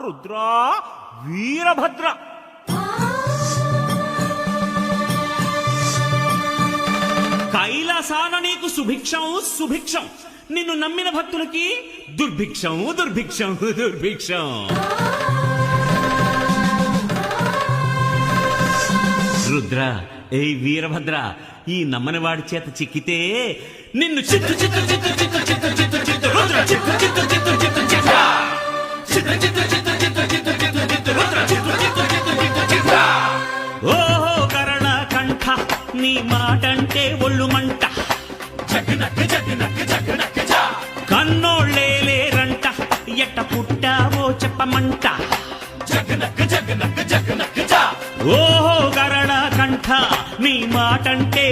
రుద్రా వీరభద్ర కైలాసాన నీకు సుభిక్షం సుభిక్షం, నిన్ను నమ్మిన భక్తులకి దుర్భిక్షం దుర్భిక్షం దుర్భిక్షం. రుద్ర ఏ వీరభద్ర, ఈ నమ్మని వాడి చేత చిక్కితే నిన్ను చిత్తు చిత్తు చిత్తు చిత్తు చిత్తు చిత్తు చిత్తు రుద్ర చిత్తు చిత్తు చిత్తు చిత్తు చిత్త చిత్తు చిత్తు చిత్తు చిత్తు చిత్తు చిత్తు చిత్తు రుద్ర చిత్తు చిత్తు చిత్తు చిత్తు చిత్త. ఓహో కరణ కంఠ, నీ మాటంటే ఒళ్ళు మంట, కన్నోళ్ళే లేరంట, ఎట్ట పుట్టావో చెప్పమంట. ఓహో కరణ కంఠ, నీ మాటంటే